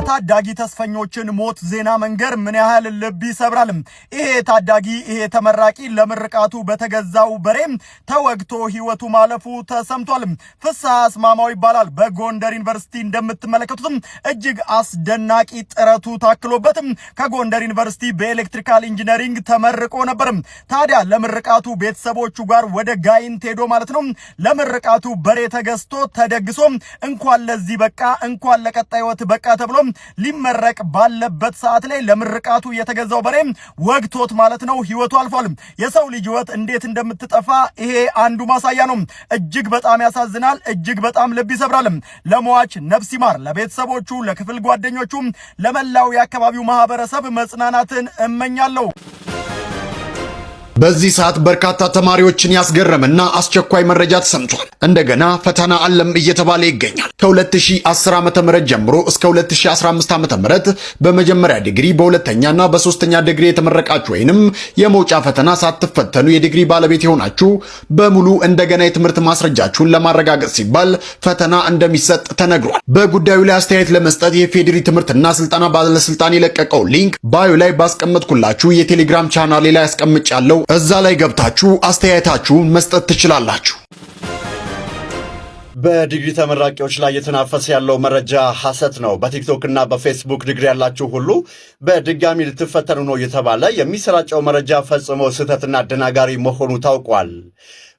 የታዳጊ ተስፈኞችን ሞት ዜና መንገር ምን ያህል ልብ ይሰብራል። ይሄ ታዳጊ ይሄ ተመራቂ ለምርቃቱ በተገዛው በሬ ተወግቶ ህይወቱ ማለፉ ተሰምቷል። ፍስሐ አስማማው ይባላል። በጎንደር ዩኒቨርሲቲ እንደምትመለከቱት እጅግ አስደናቂ ጥረቱ ታክሎበት ከጎንደር ዩኒቨርሲቲ በኤሌክትሪካል ኢንጂነሪንግ ተመርቆ ነበር። ታዲያ ለምርቃቱ ቤተሰቦቹ ጋር ወደ ጋይንት ሄዶ ማለት ነው ለምርቃቱ በሬ ተገዝቶ ተደግሶ እንኳን ለዚህ በቃ እንኳን ለቀጣይ ህይወት በቃ ተብሎ ሊመረቅ ባለበት ሰዓት ላይ ለምርቃቱ የተገዛው በሬ ወግቶት ማለት ነው ህይወቱ አልፏል። የሰው ልጅ ህይወት እንዴት እንደምትጠፋ ይሄ አንዱ ማሳያ ነው። እጅግ በጣም ያሳዝናል። እጅግ በጣም ልብ ይሰብራል። ለሟች ነፍስ ይማር፣ ለቤተሰቦቹ፣ ለክፍል ጓደኞቹ፣ ለመላው የአካባቢው ማህበረሰብ መጽናናትን እመኛለሁ። በዚህ ሰዓት በርካታ ተማሪዎችን ያስገረመና አስቸኳይ መረጃ ተሰምቷል። እንደገና ፈተና አለም እየተባለ ይገኛል። ከ2010 ዓመተ ምህረት ጀምሮ እስከ 2015 ዓመተ ምህረት በመጀመሪያ ዲግሪ በሁለተኛና በሶስተኛ ዲግሪ የተመረቃችሁ ወይንም የመውጫ ፈተና ሳትፈተኑ የዲግሪ ባለቤት የሆናችሁ በሙሉ እንደገና የትምህርት ማስረጃችሁን ለማረጋገጥ ሲባል ፈተና እንደሚሰጥ ተነግሯል። በጉዳዩ ላይ አስተያየት ለመስጠት የፌዴሪ ትምህርትና ስልጠና ባለስልጣን የለቀቀው ሊንክ ባዮ ላይ ባስቀመጥኩላችሁ የቴሌግራም ቻናሌ ላይ አስቀምጫለሁ። እዛ ላይ ገብታችሁ አስተያየታችሁን መስጠት ትችላላችሁ። በዲግሪ ተመራቂዎች ላይ እየተናፈሰ ያለው መረጃ ሐሰት ነው። በቲክቶክ እና በፌስቡክ ዲግሪ ያላችሁ ሁሉ በድጋሚ ልትፈተኑ ነው እየተባለ የሚሰራጨው መረጃ ፈጽሞ ስህተትና አደናጋሪ መሆኑ ታውቋል።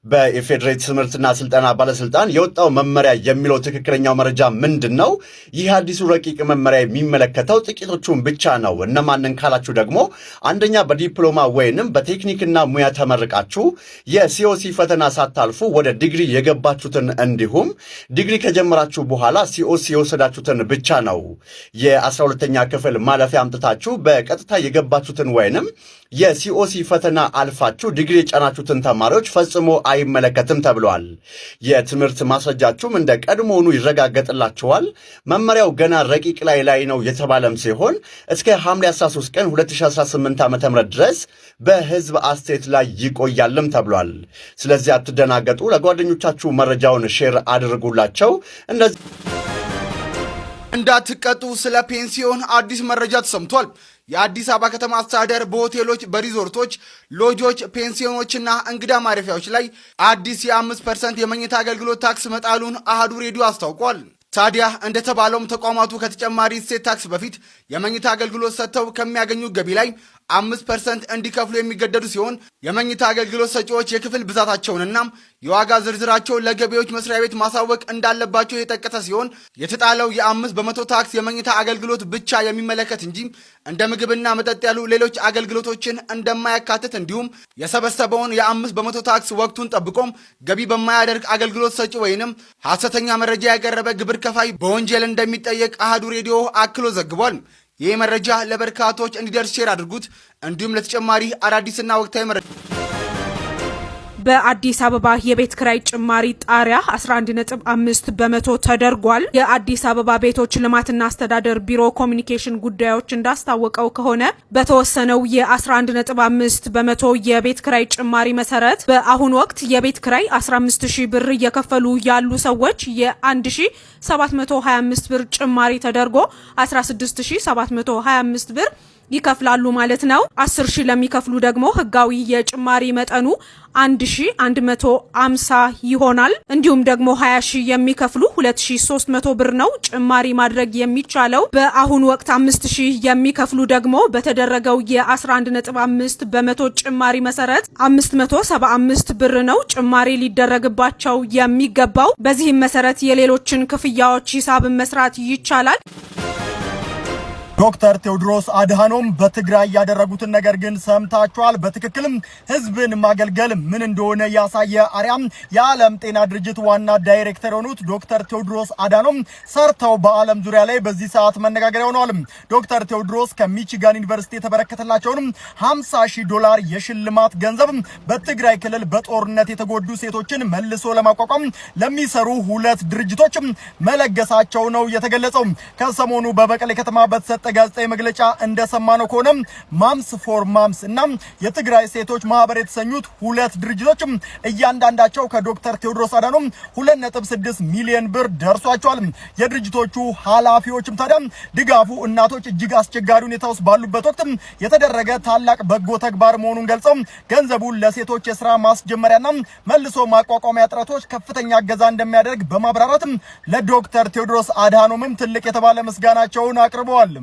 በኢፌዴሪ ትምህርትና ስልጠና ባለስልጣን የወጣው መመሪያ የሚለው ትክክለኛው መረጃ ምንድነው? ይህ አዲሱ ረቂቅ መመሪያ የሚመለከተው ጥቂቶቹን ብቻ ነው። እነማንን ካላችሁ ደግሞ አንደኛ በዲፕሎማ ወይንም በቴክኒክና ሙያ ተመርቃችሁ የሲኦሲ ፈተና ሳታልፉ ወደ ዲግሪ የገባችሁትን እንዲሁም ዲግሪ ከጀመራችሁ በኋላ ሲኦሲ የወሰዳችሁትን ብቻ ነው። የ12ኛ ክፍል ማለፊያ አምጥታችሁ በቀጥታ የገባችሁትን ወይንም የሲኦሲ ፈተና አልፋችሁ ዲግሪ የጫናችሁትን ተማሪዎች ፈጽሞ አይመለከትም ተብሏል። የትምህርት ማስረጃችሁም እንደ ቀድሞውኑ ይረጋገጥላችኋል። መመሪያው ገና ረቂቅ ላይ ነው የተባለም ሲሆን እስከ ሐምሌ 13 ቀን 2018 ዓ.ም ድረስ በህዝብ አስተያየት ላይ ይቆያልም ተብሏል። ስለዚህ አትደናገጡ። ለጓደኞቻችሁ መረጃውን ሼር አድርጉላቸው። እንዳትቀጡ ስለ ፔንሲዮን አዲስ መረጃ ተሰምቷል። የአዲስ አበባ ከተማ አስተዳደር በሆቴሎች፣ በሪዞርቶች፣ ሎጆች፣ ፔንሲዮኖችና እንግዳ ማረፊያዎች ላይ አዲስ የ5% የመኝታ አገልግሎት ታክስ መጣሉን አሃዱ ሬዲዮ አስታውቋል። ታዲያ እንደተባለውም ተቋማቱ ከተጨማሪ እሴት ታክስ በፊት የመኝታ አገልግሎት ሰጥተው ከሚያገኙ ገቢ ላይ 5% እንዲከፍሉ የሚገደዱ ሲሆን የመኝታ አገልግሎት ሰጪዎች የክፍል ብዛታቸውንና የዋጋ ዝርዝራቸውን ለገቢዎች መስሪያ ቤት ማሳወቅ እንዳለባቸው የጠቀሰ ሲሆን የተጣለው የ5% ታክስ የመኝታ አገልግሎት ብቻ የሚመለከት እንጂ እንደ ምግብና መጠጥ ያሉ ሌሎች አገልግሎቶችን እንደማያካትት እንዲሁም የሰበሰበውን የ5% ታክስ ወቅቱን ጠብቆም ገቢ በማያደርግ አገልግሎት ሰጪ ወይንም ሐሰተኛ መረጃ ያቀረበ ግብር ከፋይ በወንጀል እንደሚጠየቅ አሃዱ ሬዲዮ አክሎ ዘግቧል። ይህ መረጃ ለበርካቶች እንዲደርስ ሼር አድርጉት። እንዲሁም ለተጨማሪ አዳዲስና ወቅታዊ መረጃ በአዲስ አበባ የቤት ክራይ ጭማሪ ጣሪያ 11.5% ተደርጓል። የአዲስ አበባ ቤቶች ልማትና አስተዳደር ቢሮ ኮሚኒኬሽን ጉዳዮች እንዳስታወቀው ከሆነ በተወሰነው የ11.5% የቤት ክራይ ጭማሪ መሰረት በአሁኑ ወቅት የቤት ክራይ 15000 ብር እየከፈሉ ያሉ ሰዎች የ1725 ብር ጭማሪ ተደርጎ 16725 ብር ይከፍላሉ ማለት ነው። 10000 ለሚከፍሉ ደግሞ ህጋዊ የጭማሪ መጠኑ 1150 ይሆናል። እንዲሁም ደግሞ 20000 የሚከፍሉ 2300 ብር ነው ጭማሪ ማድረግ የሚቻለው። በአሁኑ ወቅት 5000 የሚከፍሉ ደግሞ በተደረገው የ11.5% ጭማሪ መሰረት 575 ብር ነው ጭማሪ ሊደረግባቸው የሚገባው። በዚህም መሰረት የሌሎችን ክፍያዎች ሂሳብ መስራት ይቻላል። ዶክተር ቴዎድሮስ አድሃኖም በትግራይ ያደረጉትን ነገር ግን ሰምታችኋል። በትክክልም ህዝብን ማገልገል ምን እንደሆነ ያሳየ አርያም የዓለም ጤና ድርጅት ዋና ዳይሬክተር የሆኑት ዶክተር ቴዎድሮስ አድሃኖም ሰርተው በዓለም ዙሪያ ላይ በዚህ ሰዓት መነጋገሪያ ሆነዋል። ዶክተር ቴዎድሮስ ከሚቺጋን ዩኒቨርሲቲ የተበረከተላቸውን $50,000 የሽልማት ገንዘብ በትግራይ ክልል በጦርነት የተጎዱ ሴቶችን መልሶ ለማቋቋም ለሚሰሩ 2 ድርጅቶች መለገሳቸው ነው የተገለጸው። ከሰሞኑ በመቀሌ ከተማ በተሰጠ ጋዜጣዊ መግለጫ እንደሰማነው ከሆነ ማምስ ፎር ማምስ እና የትግራይ ሴቶች ማህበር የተሰኙት ሁለት ድርጅቶች እያንዳንዳቸው ከዶክተር ቴዎድሮስ አዳኖም 2.6 ሚሊዮን ብር ደርሷቸዋል። የድርጅቶቹ ኃላፊዎችም ታዲያ ድጋፉ እናቶች እጅግ አስቸጋሪ ሁኔታ ውስጥ ባሉበት ወቅት የተደረገ ታላቅ በጎ ተግባር መሆኑን ገልጸው ገንዘቡን ለሴቶች የሥራ ማስጀመሪያና መልሶ ማቋቋሚያ ጥረቶች ከፍተኛ እገዛ እንደሚያደርግ በማብራራት ለዶክተር ቴዎድሮስ አድሃኖምም ትልቅ የተባለ ምስጋናቸውን አቅርበዋል።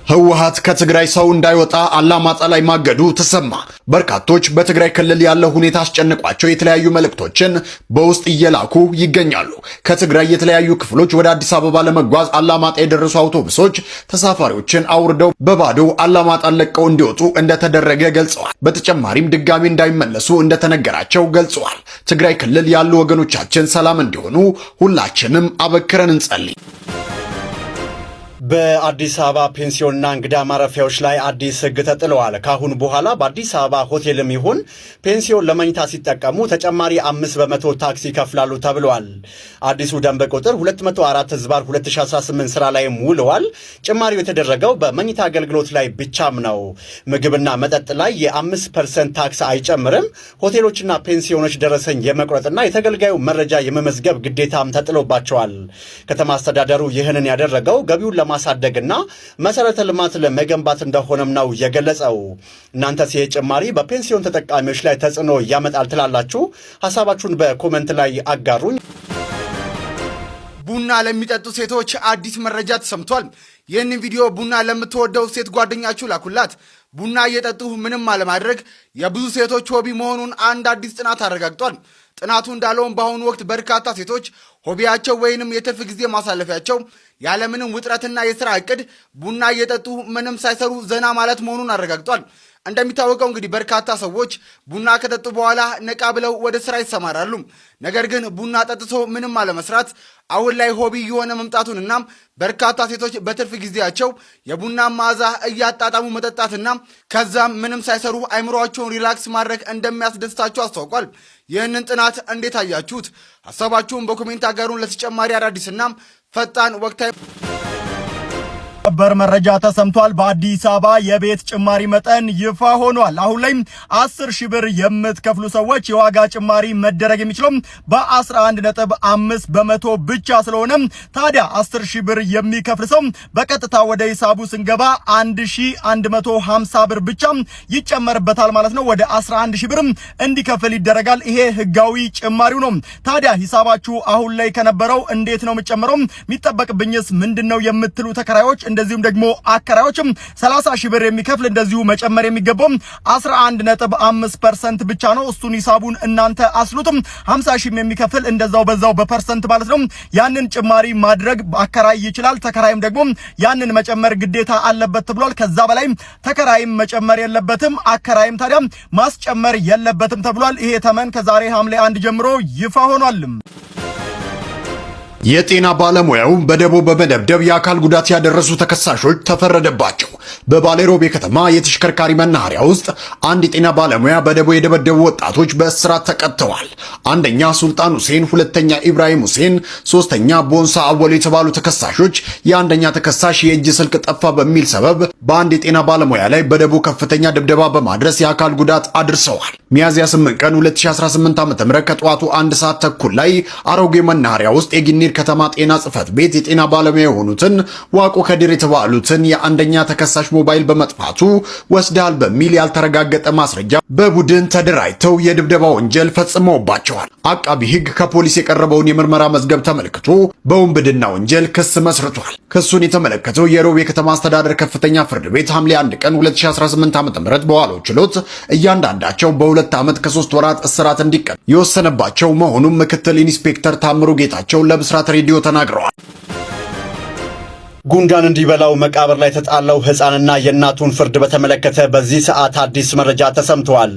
ህወሓት ከትግራይ ሰው እንዳይወጣ አላማጣ ላይ ማገዱ ተሰማ። በርካቶች በትግራይ ክልል ያለው ሁኔታ አስጨንቋቸው የተለያዩ መልእክቶችን በውስጥ እየላኩ ይገኛሉ። ከትግራይ የተለያዩ ክፍሎች ወደ አዲስ አበባ ለመጓዝ አላማጣ የደረሱ አውቶቡሶች ተሳፋሪዎችን አውርደው በባዶ አላማጣን ለቀው እንዲወጡ እንደተደረገ ገልጸዋል። በተጨማሪም ድጋሚ እንዳይመለሱ እንደተነገራቸው ገልጸዋል። ትግራይ ክልል ያሉ ወገኖቻችን ሰላም እንዲሆኑ ሁላችንም አበክረን እንጸልይ። በአዲስ አበባ ፔንሲዮንና እንግዳ ማረፊያዎች ላይ አዲስ ሕግ ተጥለዋል። ካሁን በኋላ በአዲስ አበባ ሆቴልም ይሁን ፔንሲዮን ለመኝታ ሲጠቀሙ ተጨማሪ 5% ታክስ ይከፍላሉ ተብለዋል። አዲሱ ደንብ ቁጥር 204/2018 ስራ ላይም ውለዋል። ጭማሪው የተደረገው በመኝታ አገልግሎት ላይ ብቻም ነው። ምግብና መጠጥ ላይ የ5% ታክስ አይጨምርም። ሆቴሎችና ፔንሲዮኖች ደረሰኝ የመቁረጥና የተገልጋዩ መረጃ የመመዝገብ ግዴታም ተጥሎባቸዋል። ከተማ አስተዳደሩ ይህንን ያደረገው ገቢውን ማሳደግና መሰረተ ልማት ለመገንባት እንደሆነም ነው የገለጸው። እናንተስ ይሄ ጭማሪ በፔንሲዮን ተጠቃሚዎች ላይ ተጽዕኖ ያመጣል ትላላችሁ? ሐሳባችሁን በኮሜንት ላይ አጋሩኝ። ቡና ለሚጠጡ ሴቶች አዲስ መረጃ ተሰምቷል። ይህንን ቪዲዮ ቡና ለምትወደው ሴት ጓደኛችሁ ላኩላት። ቡና እየጠጡ ምንም አለማድረግ የብዙ ሴቶች ሆቢ መሆኑን አንድ አዲስ ጥናት አረጋግጧል። ጥናቱ እንዳለውም በአሁኑ ወቅት በርካታ ሴቶች ሆቢያቸው ወይንም የትርፍ ጊዜ ማሳለፊያቸው ያለምንም ውጥረትና የሥራ ዕቅድ ቡና እየጠጡ ምንም ሳይሰሩ ዘና ማለት መሆኑን አረጋግጧል። እንደሚታወቀው እንግዲህ በርካታ ሰዎች ቡና ከጠጡ በኋላ ነቃ ብለው ወደ ስራ ይሰማራሉ። ነገር ግን ቡና ጠጥቶ ምንም አለመስራት አሁን ላይ ሆቢ የሆነ መምጣቱንና በርካታ ሴቶች በትርፍ ጊዜያቸው የቡና መዓዛ እያጣጣሙ መጠጣትና ከዛም ምንም ሳይሰሩ አይምሮአቸውን ሪላክስ ማድረግ እንደሚያስደስታቸው አስታውቋል። ይህንን ጥናት እንዴት አያችሁት? ሐሳባችሁን በኮሜንት አጋሩን። ለተጨማሪ አዳዲስና ፈጣን ወቅታዊ ሰበር መረጃ ተሰምቷል። በአዲስ አበባ የቤት ጭማሪ መጠን ይፋ ሆኗል። አሁን ላይ 10 ሺህ ብር የምትከፍሉ ሰዎች የዋጋ ጭማሪ መደረግ የሚችለው በ11.5% ብቻ ስለሆነ ታዲያ 10 ሺህ ብር የሚከፍል ሰው በቀጥታ ወደ ሂሳቡ ስንገባ 1150 ብር ብቻ ይጨመርበታል ማለት ነው። ወደ 11 ሺህ ብር እንዲከፍል ይደረጋል። ይሄ ህጋዊ ጭማሪው ነው። ታዲያ ሂሳባችሁ አሁን ላይ ከነበረው እንዴት ነው የሚጨምረው? የሚጠበቅብኝስ ምንድነው የምትሉ ተከራዮች እንደዚሁም ደግሞ አከራዮችም 30 ሺህ ብር የሚከፍል እንደዚሁ መጨመር የሚገባው 11.5% ብቻ ነው። እሱን ሂሳቡን እናንተ አስሉትም 50 ሺህ የሚከፍል እንደዛው በዛው በፐርሰንት ማለት ነው ያንን ጭማሪ ማድረግ አከራይ ይችላል። ተከራይም ደግሞ ያንን መጨመር ግዴታ አለበት ተብሏል። ከዛ በላይ ተከራይም መጨመር የለበትም፣ አከራይም ታዲያ ማስጨመር የለበትም ተብሏል። ይሄ ተመን ከዛሬ ሐምሌ 1 ጀምሮ ይፋ ሆኗል። የጤና ባለሙያው በደቦ በመደብደብ የአካል ጉዳት ያደረሱ ተከሳሾች ተፈረደባቸው። በባሌ ሮቤ ከተማ የተሽከርካሪ መናኸሪያ ውስጥ አንድ የጤና ባለሙያ በደቦ የደበደቡ ወጣቶች በእስራት ተቀጥተዋል። አንደኛ ሱልጣን ሁሴን፣ ሁለተኛ ኢብራሂም ሁሴን፣ ሶስተኛ ቦንሳ አወል የተባሉ ተከሳሾች የአንደኛ ተከሳሽ የእጅ ስልክ ጠፋ በሚል ሰበብ በአንድ የጤና ባለሙያ ላይ በደቦ ከፍተኛ ድብደባ በማድረስ የአካል ጉዳት አድርሰዋል። ሚያዝያ 8 ቀን 2018 ዓ.ም ከጠዋቱ 1 ሰዓት ተኩል ላይ አሮጌ መናኸሪያ ውስጥ የጊኒር ከተማ ጤና ጽሕፈት ቤት የጤና ባለሙያ የሆኑትን ዋቆ ከድር የተባሉትን የአንደኛ ተከሳሽ ሞባይል በመጥፋቱ ወስደሃል በሚል ያልተረጋገጠ ማስረጃ በቡድን ተደራጅተው የድብደባ ወንጀል ፈጽመውባቸዋል። አቃቢ ሕግ ከፖሊስ የቀረበውን የምርመራ መዝገብ ተመልክቶ በውንብድና ወንጀል ክስ መስርቷል። ክሱን የተመለከተው የሮቤ ከተማ አስተዳደር ከፍተኛ ፍርድ ቤት ሐምሌ 1 ቀን 2018 ዓ.ም በዋለው ችሎት እያንዳንዳቸው በ2 ዓመት ከ3 ወራት እስራት እንዲቀጡ የወሰነባቸው መሆኑን ምክትል ኢንስፔክተር ታምሩ ጌታቸው ለብስራት ሬዲዮ ተናግረዋል። ጉንዳን እንዲበላው መቃብር ላይ ተጣለው ሕፃንና የእናቱን ፍርድ በተመለከተ በዚህ ሰዓት አዲስ መረጃ ተሰምቷል።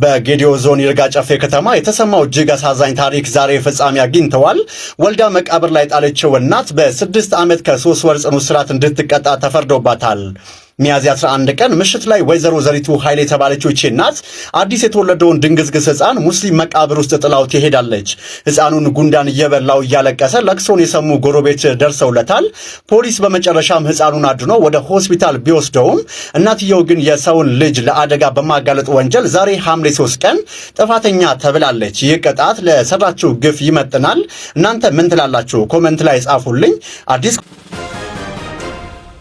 በጌዲዮ ዞን ይርጋ ጨፌ ከተማ የተሰማው እጅግ አሳዛኝ ታሪክ ዛሬ ፍጻሜ አግኝተዋል። ወልዳ መቃብር ላይ ጣለችው እናት በ6 ዓመት ከ3 ወር ጽኑ እስራት እንድትቀጣ ተፈርዶባታል። ሚያዝያ 11 ቀን ምሽት ላይ ወይዘሮ ዘሪቱ ኃይል የተባለችው ይህች እናት አዲስ የተወለደውን ድንግዝግዝ ሕፃን ሙስሊም መቃብር ውስጥ ጥላው ትሄዳለች። ሕፃኑን ጉንዳን እየበላው እያለቀሰ ለቅሶን የሰሙ ጎረቤት ደርሰውለታል። ፖሊስ በመጨረሻም ሕፃኑን አድኖ ወደ ሆስፒታል ቢወስደውም እናትየው ግን የሰውን ልጅ ለአደጋ በማጋለጥ ወንጀል ዛሬ ሐምሌ 3 ቀን ጥፋተኛ ተብላለች። ይህ ቅጣት ለሰራችው ግፍ ይመጥናል። እናንተ ምን ትላላችሁ? ኮሜንት ላይ ጻፉልኝ። አዲስ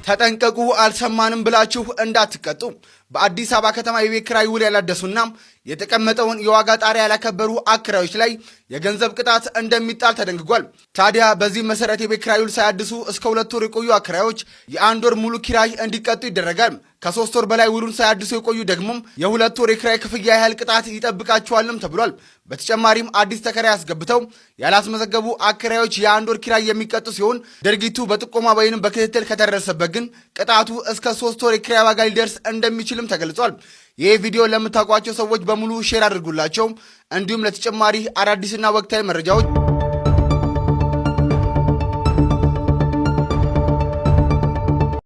ተጠንቀቁ፣ አልሰማንም ብላችሁ እንዳትቀጡ። በአዲስ አበባ ከተማ የቤት ኪራይ ውል ያላደሱና የተቀመጠውን የዋጋ ጣሪያ ያላከበሩ አከራዮች ላይ የገንዘብ ቅጣት እንደሚጣል ተደንግጓል። ታዲያ በዚህ መሰረት የቤት ኪራይ ውል ሳያድሱ እስከ 2 ወር የቆዩ አከራዮች የ1 ወር ሙሉ ኪራይ እንዲቀጡ ይደረጋል። ከ3 ወር በላይ ውሉን ሳያድሱ የቆዩ ደግሞም የ2 ወር የኪራይ ክፍያ ያህል ቅጣት ይጠብቃቸዋልም ተብሏል። በተጨማሪም አዲስ ተከራይ አስገብተው ያላስመዘገቡ አከራዮች የ1 ወር ኪራይ የሚቀጡ ሲሆን ድርጊቱ በጥቆማ ወይንም በክትትል ከተደረሰበት ግን ቅጣቱ እስከ 3 ወር የኪራይ ዋጋ ሊደርስ እንደሚችልም ተገልጿል። ይህ ቪዲዮ ለምታውቋቸው ሰዎች በሙሉ ሼር አድርጉላቸው። እንዲሁም ለተጨማሪ አዳዲስና ወቅታዊ መረጃዎች